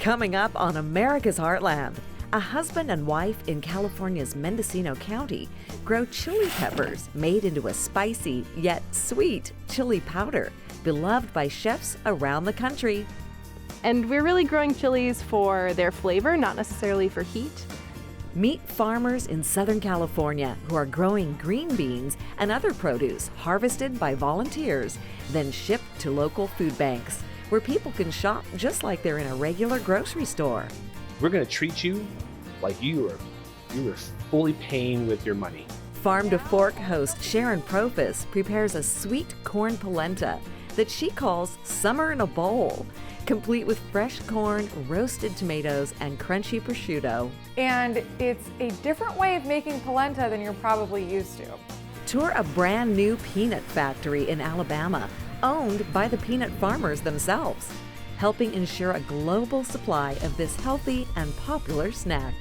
Coming up on America's Heartland, a husband and wife in California's Mendocino County grow chili peppers made into a spicy yet sweet chili powder, beloved by chefs around the country. And we're really growing chilies for their flavor, not necessarily for heat. Meet farmers in Southern California who are growing green beans and other produce harvested by volunteers, then shipped to local food banks, where people can shop just like they're in a regular grocery store. We're going to treat you like you were fully paying with your money. Farm to Fork host Sharon Profis prepares a sweet corn polenta that she calls summer in a bowl, complete with fresh corn, roasted tomatoes, and crunchy prosciutto. And it's a different way of making polenta than you're probably used to. Tour a brand new peanut factory in Alabama, owned by the peanut farmers themselves, helping ensure a global supply of this healthy and popular snack.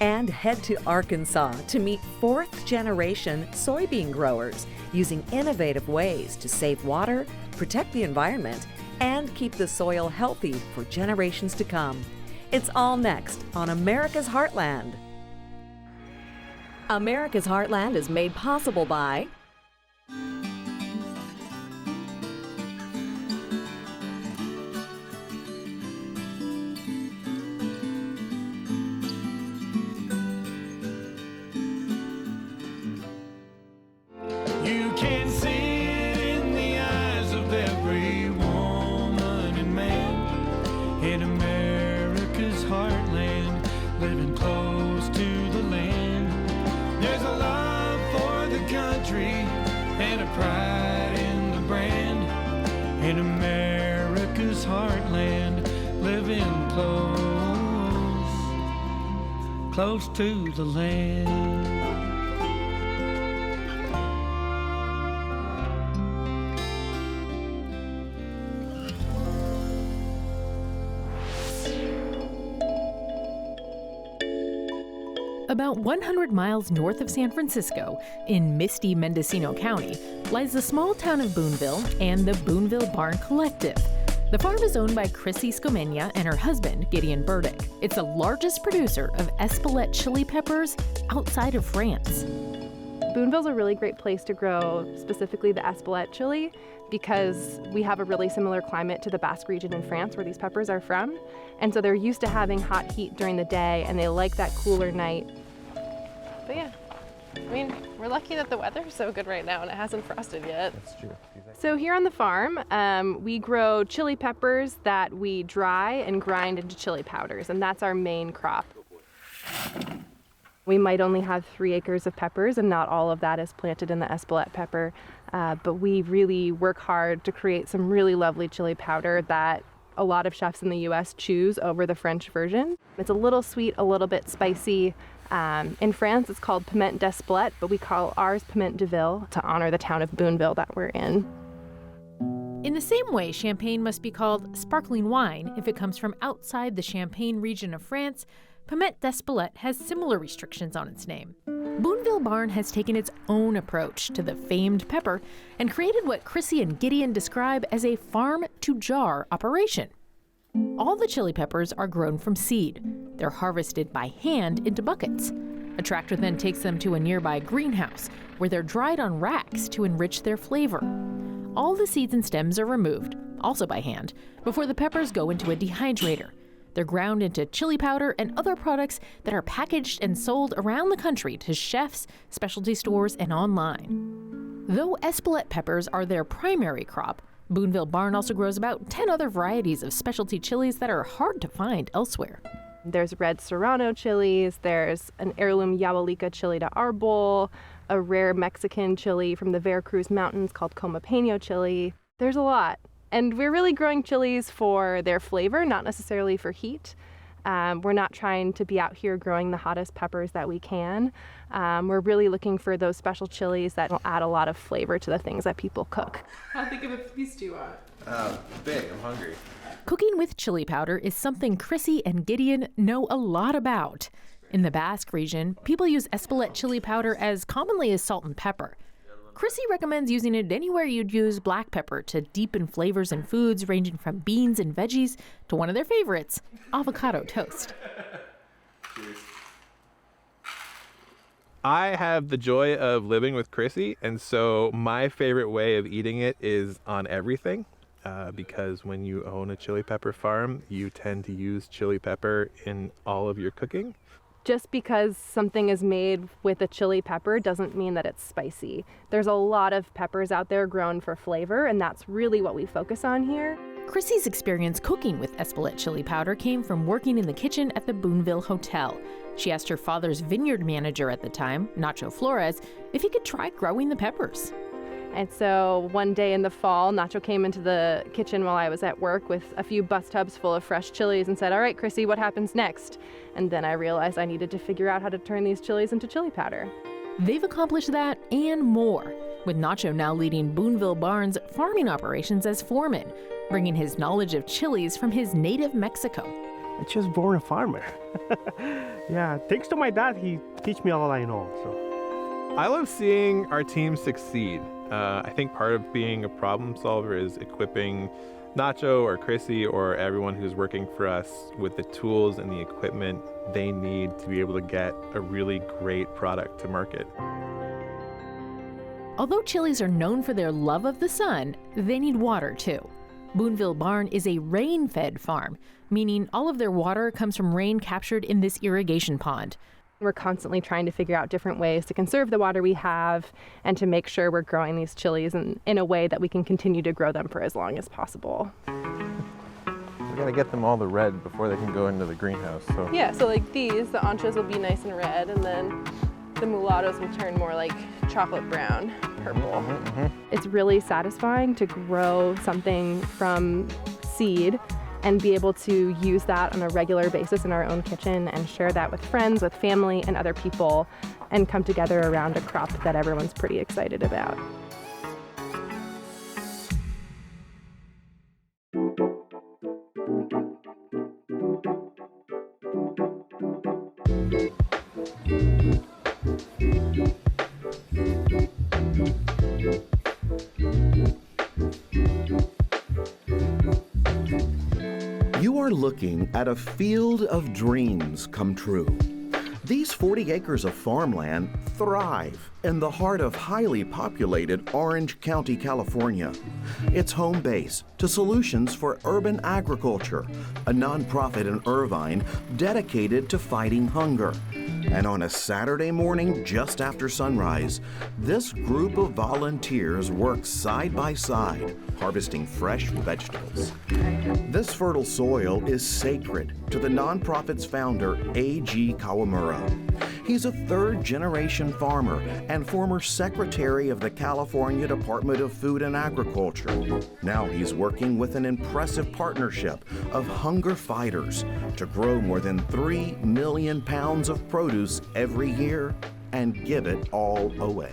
And head to Arkansas to meet fourth-generation soybean growers using innovative ways to save water, protect the environment, and keep the soil healthy for generations to come. It's all next on America's Heartland. America's Heartland is made possible by You can see it in the eyes of every woman and man in America's heartland, living close to the land. There's a love for the country and a pride in the brand. In America's heartland, living close to the land. About 100 miles north of San Francisco, in misty Mendocino County, lies the small town of Boonville and the Boonville Barn Collective. The farm is owned by Chrissy Scomenia and her husband, Gideon Burdick. It's the largest producer of Espelette chili peppers outside of France. Boonville's a really great place to grow specifically the Espelette chili because we have a really similar climate to the Basque region in France where these peppers are from. And so they're used to having hot heat during the day and they like that cooler night. But yeah, I mean, we're lucky that the weather's so good right now and it hasn't frosted yet. That's true. So here on the farm, we grow chili peppers that we dry and grind into chili powders, and that's our main crop. We might only have 3 acres of peppers, and not all of that is planted in the Espelette pepper, but we really work hard to create some really lovely chili powder that a lot of chefs in the US choose over the French version. It's a little sweet, a little bit spicy. In France, it's called Piment d'Espelette, but we call ours Piment de Ville to honor the town of Boonville that we're in. In the same way, champagne must be called sparkling wine if it comes from outside the Champagne region of France, Piment d'Espelette has similar restrictions on its name. Boonville Barn has taken its own approach to the famed pepper and created what Chrissy and Gideon describe as a farm-to-jar operation. All the chili peppers are grown from seed. They're harvested by hand into buckets. A tractor then takes them to a nearby greenhouse, where they're dried on racks to enrich their flavor. All the seeds and stems are removed, also by hand, before the peppers go into a dehydrator. They're ground into chili powder and other products that are packaged and sold around the country to chefs, specialty stores, and online. Though Espelette peppers are their primary crop, Boonville Barn also grows about 10 other varieties of specialty chilies that are hard to find elsewhere. There's red serrano chilies, there's an heirloom Yahualica chili de arbol, a rare Mexican chili from the Veracruz Mountains called Comapeño chili. There's a lot. And we're really growing chilies for their flavor, not necessarily for heat. We're not trying to be out here growing the hottest peppers that we can. We're really looking for those special chilies that will add a lot of flavor to the things that people cook. How big of a piece do you want? Big, I'm hungry. Cooking with chili powder is something Chrissy and Gideon know a lot about. In the Basque region, people use Espelette chili powder as commonly as salt and pepper. Chrissy recommends using it anywhere you'd use black pepper to deepen flavors in foods ranging from beans and veggies to one of their favorites, avocado toast. I have the joy of living with Chrissy, and so my favorite way of eating it is on everything. Because when you own a chili pepper farm, you tend to use chili pepper in all of your cooking. Just because something is made with a chili pepper doesn't mean that it's spicy. There's a lot of peppers out there grown for flavor, and that's really what we focus on here. Chrissy's experience cooking with Espelette chili powder came from working in the kitchen at the Boonville Hotel. She asked her father's vineyard manager at the time, Nacho Flores, if he could try growing the peppers. And so one day in the fall, Nacho came into the kitchen while I was at work with a few bus tubs full of fresh chilies and said, "All right, Chrissy, what happens next?" And then I realized I needed to figure out how to turn these chilies into chili powder. They've accomplished that and more, with Nacho now leading Boonville Barn's farming operations as foreman, bringing his knowledge of chilies from his native Mexico. I just born a farmer. Yeah, thanks to my dad, he teach me all I know. So I love seeing our team succeed. I think part of being a problem solver is equipping Nacho or Chrissy or everyone who's working for us with the tools and the equipment they need to be able to get a really great product to market. Although chilies are known for their love of the sun, they need water too. Boonville Barn is a rain-fed farm, meaning all of their water comes from rain captured in this irrigation pond. We're constantly trying to figure out different ways to conserve the water we have and to make sure we're growing these chilies in a way that we can continue to grow them for as long as possible. We gotta get them all the red before they can go into the greenhouse. So Yeah, so like these, the anchos will be nice and red, and then the mulattoes will turn more like chocolate brown, purple. It's really satisfying to grow something from seed and be able to use that on a regular basis in our own kitchen and share that with friends, with family, and other people, and come together around a crop that everyone's pretty excited about. You are looking at a field of dreams come true. These 40 acres of farmland thrive in the heart of highly populated Orange County, California. It's home base to Solutions for Urban Agriculture, a nonprofit in Irvine dedicated to fighting hunger. And on a Saturday morning just after sunrise, this group of volunteers works side by side, harvesting fresh vegetables. This fertile soil is sacred to the nonprofit's founder, A.G. Kawamura. He's a third-generation farmer and former secretary of the California Department of Food and Agriculture. Now he's working with an impressive partnership of hunger fighters to grow more than 3 million pounds of produce every year and give it all away.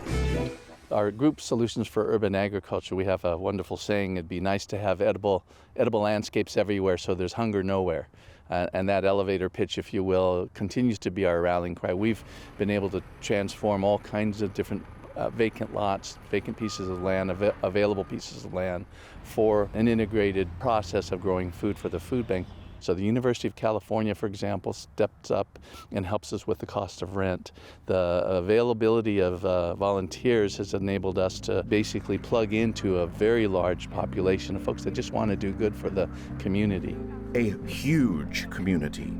Our group Solutions for Urban Agriculture, we have a wonderful saying, it'd be nice to have edible landscapes everywhere so there's hunger nowhere. And that elevator pitch, if you will, continues to be our rallying cry. We've been able to transform all kinds of different vacant lots, vacant pieces of land, available pieces of land for an integrated process of growing food for the food bank. So the University of California, for example, steps up and helps us with the cost of rent. The availability of volunteers has enabled us to basically plug into a very large population of folks that just want to do good for the community. A huge community.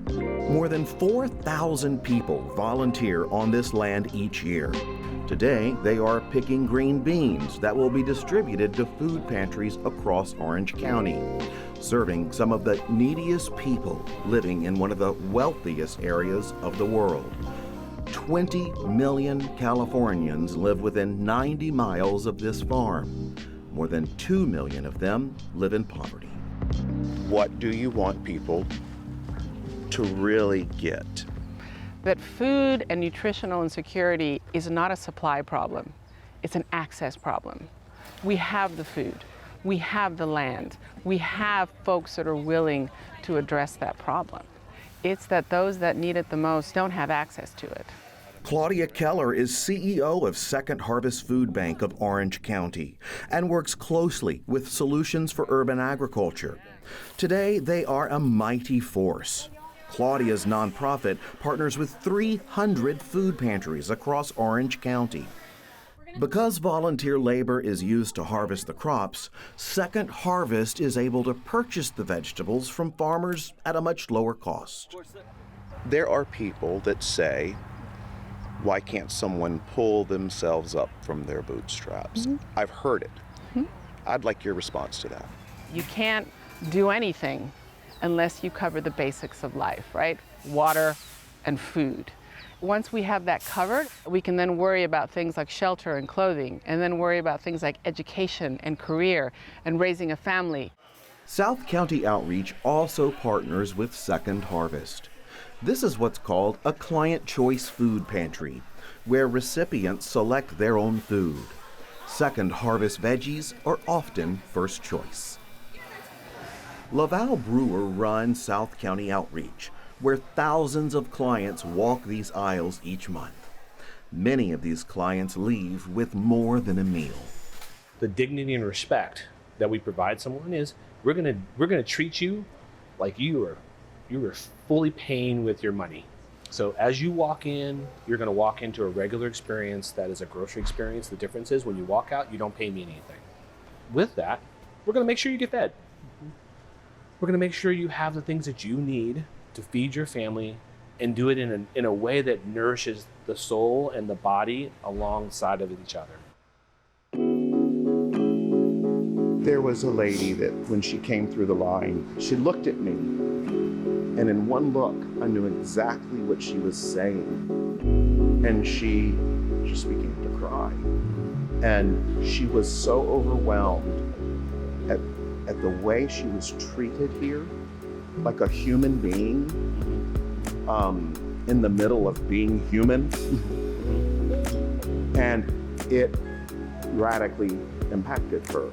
More than 4,000 people volunteer on this land each year. Today, they are picking green beans that will be distributed to food pantries across Orange County, serving some of the neediest people living in one of the wealthiest areas of the world. 20 million Californians live within 90 miles of this farm. More than 2 million of them live in poverty. What do you want people to really get? That food and nutritional insecurity is not a supply problem, it's an access problem. We have the food, we have the land, we have folks that are willing to address that problem. It's that those that need it the most don't have access to it. Claudia Keller is CEO of Second Harvest Food Bank of Orange County and works closely with Solutions for Urban Agriculture. Today, they are a mighty force. Claudia's nonprofit partners with 300 food pantries across Orange County. Because volunteer labor is used to harvest the crops, Second Harvest is able to purchase the vegetables from farmers at a much lower cost. There are people that say, why can't someone pull themselves up from their bootstraps? Mm-hmm. I've heard it. Mm-hmm. I'd like your response to that. You can't do anything unless you cover the basics of life, right? Water and food. Once we have that covered, we can then worry about things like shelter and clothing, and then worry about things like education and career and raising a family. South County Outreach also partners with Second Harvest. This is what's called a client choice food pantry, where recipients select their own food. Second Harvest veggies are often first choice. Laval Brewer runs South County Outreach, where thousands of clients walk these aisles each month. Many of these clients leave with more than a meal. The dignity and respect that we provide someone is we're gonna treat you like you are fully paying with your money. So as you walk in, you're gonna walk into a regular experience that is a grocery experience. The difference is when you walk out, you don't pay me anything. With that, we're gonna make sure you get fed. We're gonna make sure you have the things that you need to feed your family and do it in a way that nourishes the soul and the body alongside of each other. There was a lady that when she came through the line, she looked at me, and in one look, I knew exactly what she was saying. And she just began to cry. And she was so overwhelmed at the way she was treated here, like a human being, in the middle of being human. And it radically impacted her.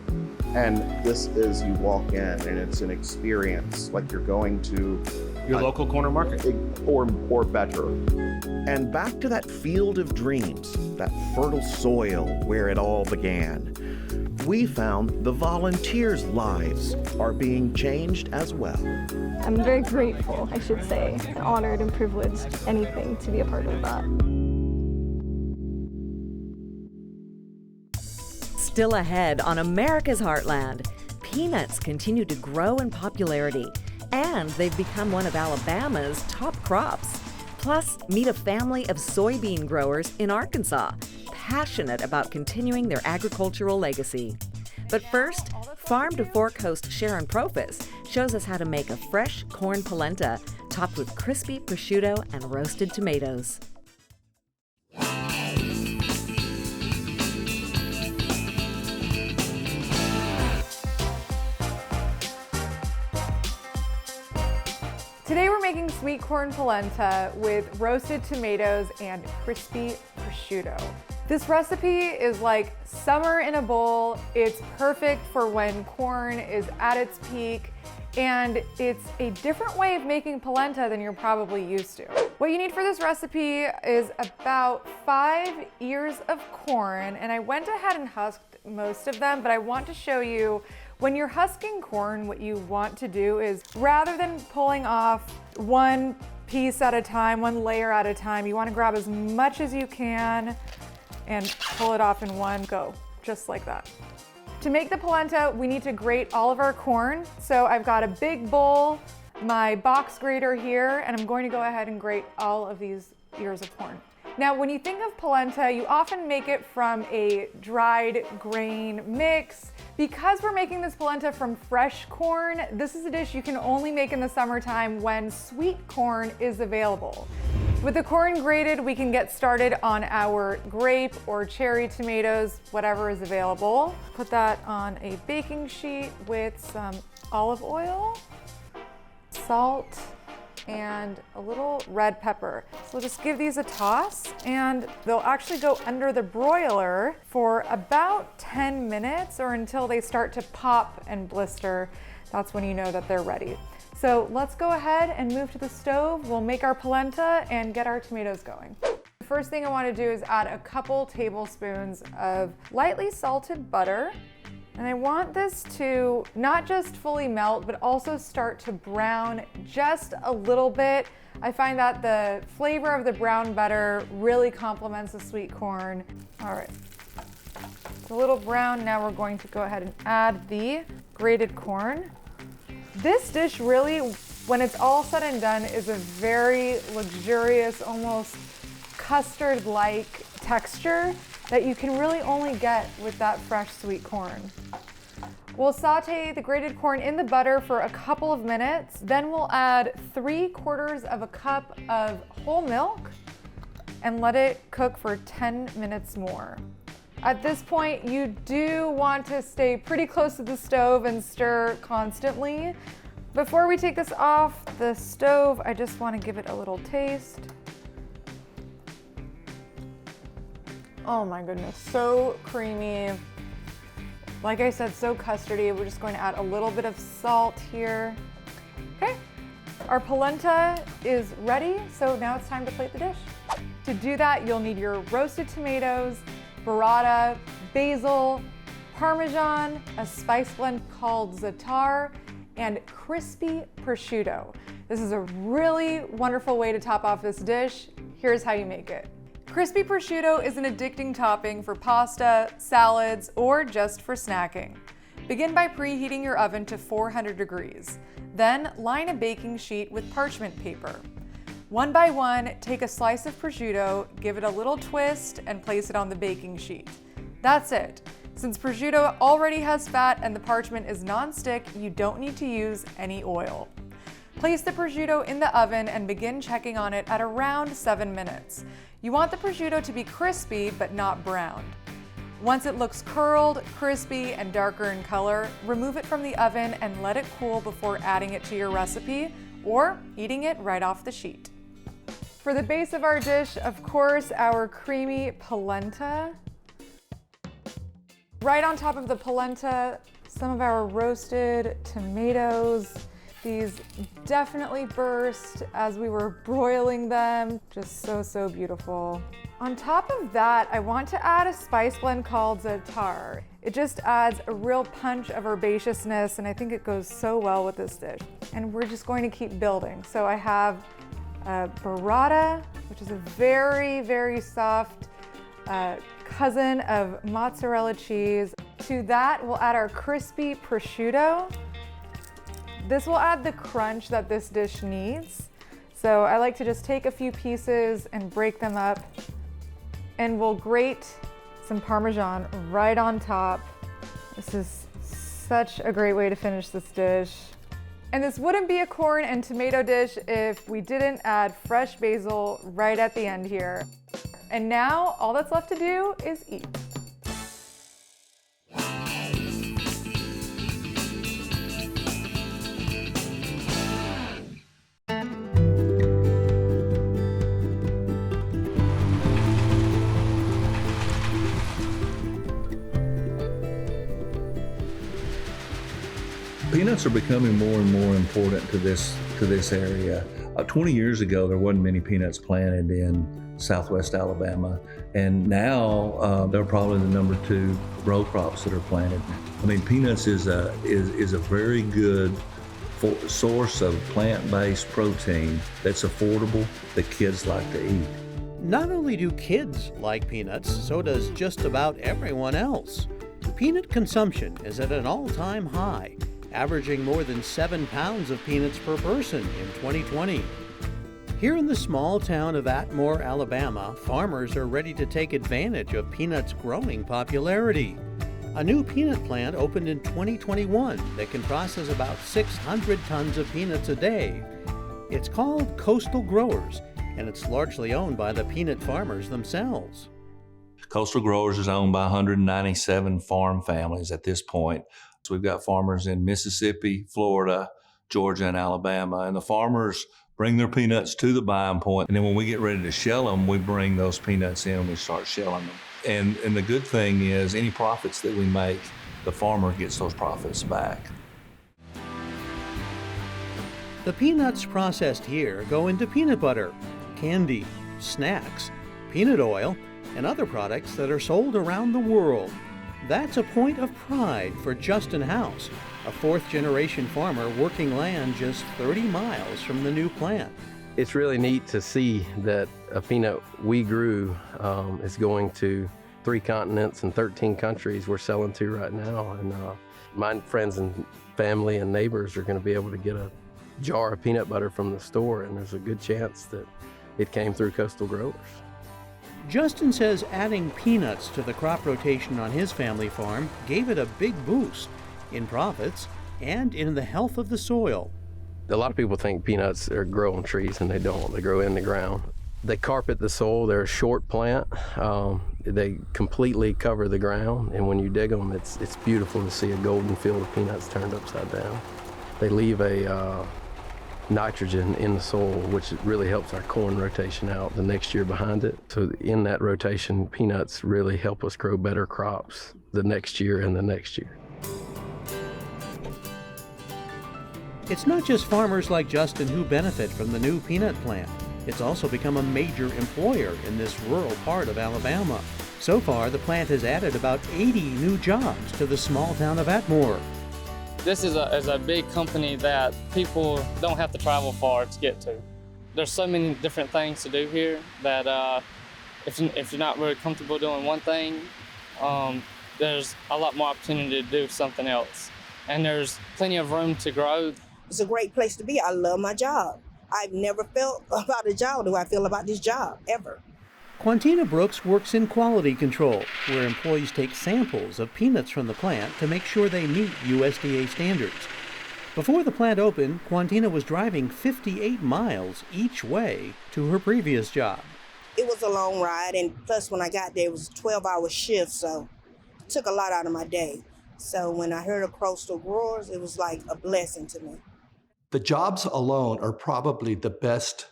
And this is, you walk in and it's an experience like you're going to your local corner market or better. And back to that field of dreams, that fertile soil where it all began. We found the volunteers' lives are being changed as well. I'm very grateful, I should say, honored and privileged, anything to be a part of that. Still ahead on America's Heartland, peanuts continue to grow in popularity, and they've become one of Alabama's top crops. Plus, meet a family of soybean growers in Arkansas, passionate about continuing their agricultural legacy. But first, Farm to Fork host Sharon Profis shows us how to make a fresh corn polenta topped with crispy prosciutto and roasted tomatoes. Today we're making sweet corn polenta with roasted tomatoes and crispy prosciutto. This recipe is like summer in a bowl. It's perfect for when corn is at its peak, and it's a different way of making polenta than you're probably used to. What you need for this recipe is about 5 ears of corn, and I went ahead and husked most of them, but I want to show you when you're husking corn, what you want to do is, rather than pulling off one piece at a time, one layer at a time, you want to grab as much as you can and pull it off in one go, just like that. To make the polenta, we need to grate all of our corn. So I've got a big bowl, my box grater here, and I'm going to go ahead and grate all of these ears of corn. Now, when you think of polenta, you often make it from a dried grain mix. Because we're making this polenta from fresh corn, this is a dish you can only make in the summertime when sweet corn is available. With the corn grated, we can get started on our grape or cherry tomatoes, whatever is available. Put that on a baking sheet with some olive oil, salt, and a little red pepper. So we'll just give these a toss, and they'll actually go under the broiler for about 10 minutes or until they start to pop and blister. That's when you know that they're ready. So let's go ahead and move to the stove. We'll make our polenta and get our tomatoes going. first thing I want to do is add a couple tablespoons of lightly salted butter. And I want this to not just fully melt, but also start to brown just a little bit. I find that the flavor of the brown butter really complements the sweet corn. All right, it's a little brown. Now we're going to go ahead and add the grated corn. This dish really, when it's all said and done, is a very luxurious, almost custard-like texture that you can really only get with that fresh sweet corn. We'll saute the grated corn in the butter for a couple of minutes. Then we'll add 3/4 of a cup of whole milk and let it cook for 10 minutes more. At this point, you do want to stay pretty close to the stove and stir constantly. Before we take this off the stove, I just want to give it a little taste. Oh my goodness, so creamy. Like I said, so custardy. We're just going to add a little bit of salt here. Okay, our polenta is ready, so now it's time to plate the dish. To do that, you'll need your roasted tomatoes, burrata, basil, Parmesan, a spice blend called za'atar, and crispy prosciutto. This is a really wonderful way to top off this dish. Here's how you make it. Crispy prosciutto is an addicting topping for pasta, salads, or just for snacking. Begin by preheating your oven to 400 degrees. Then line a baking sheet with parchment paper. One by one, take a slice of prosciutto, give it a little twist, and place it on the baking sheet. That's it. Since prosciutto already has fat and the parchment is non-stick, you don't need to use any oil. Place the prosciutto in the oven and begin checking on it at around 7 minutes. You want the prosciutto to be crispy but not browned. Once it looks curled, crispy, and darker in color, remove it from the oven and let it cool before adding it to your recipe or eating it right off the sheet. For the base of our dish, of course, our creamy polenta. Right on top of the polenta, some of our roasted tomatoes. These definitely burst as we were broiling them. Just so, so beautiful. On top of that, I want to add a spice blend called za'atar. It just adds a real punch of herbaceousness, and I think it goes so well with this dish. And we're just going to keep building. So I have burrata, which is a very, very soft cousin of mozzarella cheese. To that, we'll add our crispy prosciutto. This will add the crunch that this dish needs. So I like to just take a few pieces and break them up, and we'll grate some Parmesan right on top. This is such a great way to finish this dish. And this wouldn't be a corn and tomato dish if we didn't add fresh basil right at the end here. And now all that's left to do is eat. Peanuts are becoming more and more important to this area. 20 years ago, there wasn't many peanuts planted in Southwest Alabama, and now they're probably the number 2 row crops that are planted. I mean, peanuts is a very good source of plant-based protein that's affordable that kids like to eat. Not only do kids like peanuts, so does just about everyone else. Peanut consumption is at an all-time high, averaging more than 7 pounds of peanuts per person in 2020. Here in the small town of Atmore, Alabama, farmers are ready to take advantage of peanuts' growing popularity. A new peanut plant opened in 2021 that can process about 600 tons of peanuts a day. It's called Coastal Growers, and it's largely owned by the peanut farmers themselves. Coastal Growers is owned by 197 farm families at this point. So we've got farmers in Mississippi, Florida, Georgia, and Alabama, and the farmers bring their peanuts to the buying point, and then when we get ready to shell them, we bring those peanuts in and we start shelling them. And the good thing is any profits that we make, the farmer gets those profits back. The peanuts processed here go into peanut butter, candy, snacks, peanut oil, and other products that are sold around the world. That's a point of pride for Justin House, a fourth-generation farmer working land just 30 miles from the new plant. It's really neat to see that a peanut we grew is going to 3 continents and 13 countries we're selling to right now. And my friends and family and neighbors are going to be able to get a jar of peanut butter from the store, and there's a good chance that it came through coastal growers. Justin says adding peanuts to the crop rotation on his family farm gave it a big boost in profits and in the health of the soil. A lot of people think peanuts are grow on trees, and they don't. They grow in the ground. They carpet the soil. They're a short plant. They completely cover the ground, and when you dig them, it's beautiful to see a golden field of peanuts turned upside down. They leave a nitrogen in the soil, which really helps our corn rotation out the next year behind it. So in that rotation, peanuts really help us grow better crops the next year and the next year. It's not just farmers like Justin who benefit from the new peanut plant. It's also become a major employer in this rural part of Alabama. So far, the plant has added about 80 new jobs to the small town of Atmore. This is a big company that people don't have to travel far to get to. There's so many different things to do here that if you're not really comfortable doing one thing, there's a lot more opportunity to do something else. And there's plenty of room to grow. It's a great place to be. I love my job. I've never felt about a job the way I feel about this job, ever. Quantina Brooks works in quality control, where employees take samples of peanuts from the plant to make sure they meet USDA standards. Before the plant opened, Quantina was driving 58 miles each way to her previous job. It was a long ride, and plus when I got there, it was a 12-hour shift, so it took a lot out of my day. So when I heard of coastal growers, it was like a blessing to me. The jobs alone are probably the best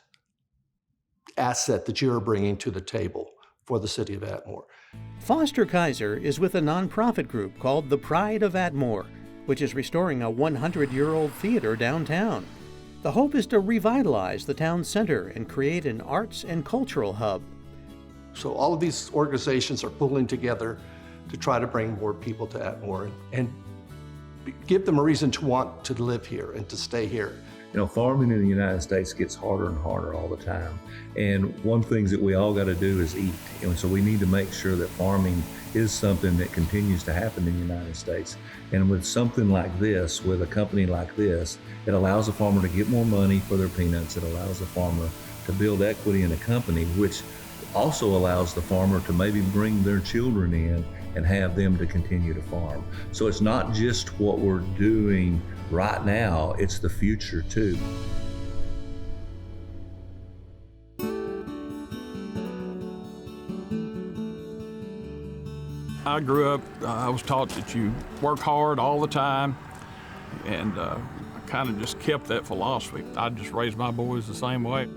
asset that you're bringing to the table for the city of Atmore. Foster Kaiser is with a nonprofit group called the Pride of Atmore, which is restoring a 100-year-old theater downtown. The hope is to revitalize the town center and create an arts and cultural hub. So all of these organizations are pulling together to try to bring more people to Atmore and give them a reason to want to live here and to stay here. You know, farming in the United States gets harder and harder all the time. And one thing that we all got to do is eat. And so we need to make sure that farming is something that continues to happen in the United States. And with something like this, with a company like this, it allows a farmer to get more money for their peanuts. It allows the farmer to build equity in a company, which also allows the farmer to maybe bring their children in and have them to continue to farm. So it's not just what we're doing right now, it's the future too. I grew up, I was taught that you work hard all the time, and I kind of just kept that philosophy. I just raised my boys the same way.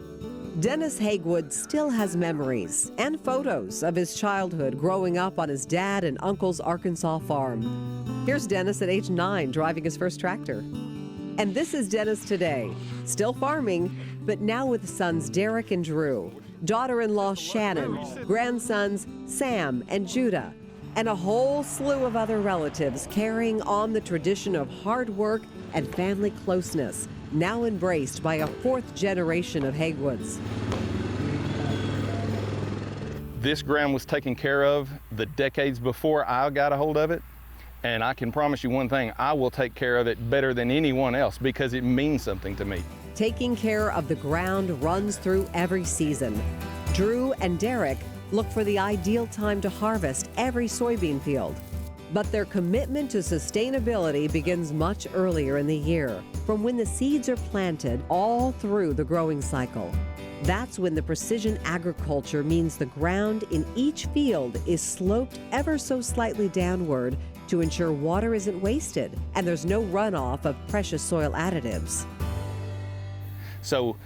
Dennis Hagewood still has memories and photos of his childhood growing up on his dad and uncle's Arkansas farm. Here's Dennis at age 9 driving his first tractor. And this is Dennis today, still farming, but now with sons Derek and Drew, daughter-in-law Shannon, grandsons Sam and Judah, and a whole slew of other relatives carrying on the tradition of hard work and family closeness, now embraced by a 4th generation of Hagewoods. This ground was taken care of the decades before I got a hold of it, and I can promise you one thing, I will take care of it better than anyone else because it means something to me. Taking care of the ground runs through every season. Drew and Derek look for the ideal time to harvest every soybean field. But their commitment to sustainability begins much earlier in the year, from when the seeds are planted all through the growing cycle. That's when the precision agriculture means the ground in each field is sloped ever so slightly downward to ensure water isn't wasted and there's no runoff of precious soil additives. So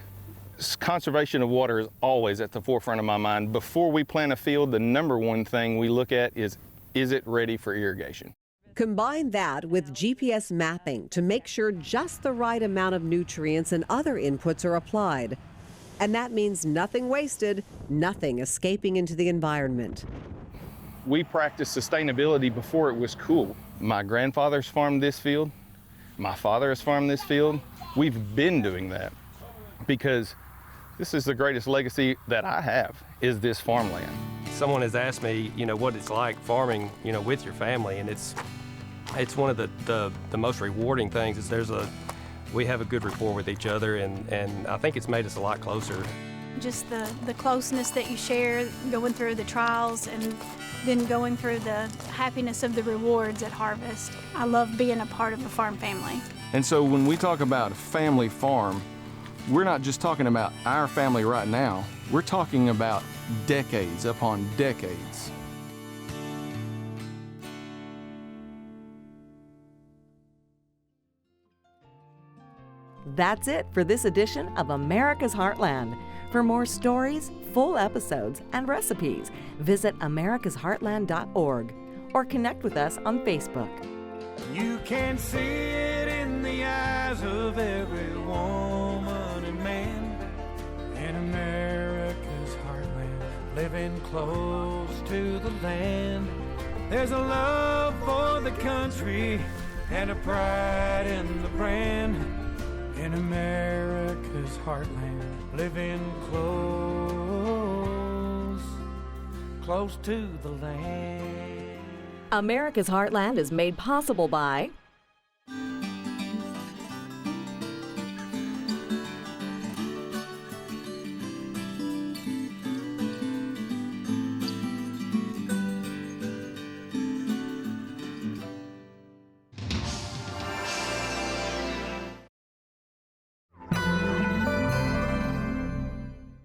conservation of water is always at the forefront of my mind. Before we plant a field, the number one thing we look at is it ready for irrigation? Combine that with GPS mapping to make sure just the right amount of nutrients and other inputs are applied. And that means nothing wasted, nothing escaping into the environment. We practiced sustainability before it was cool. My grandfather's farmed this field. My father has farmed this field. We've been doing that because this is the greatest legacy that I have, is this farmland. Someone has asked me, what it's like farming, with your family, and it's one of the most rewarding things. Is we have a good rapport with each other, and I think it's made us a lot closer. Just the closeness that you share, going through the trials and then going through the happiness of the rewards at harvest. I love being a part of a farm family. And so when we talk about a family farm, we're not just talking about our family right now. We're talking about decades upon decades. That's it for this edition of America's Heartland. For more stories, full episodes, and recipes, visit americasheartland.org or connect with us on Facebook. You can see it in the eyes of every woman and man in America's heartland, living close to the land. There's a love for the country and a pride in the brand. In America's heartland, living close to the land. America's Heartland is made possible by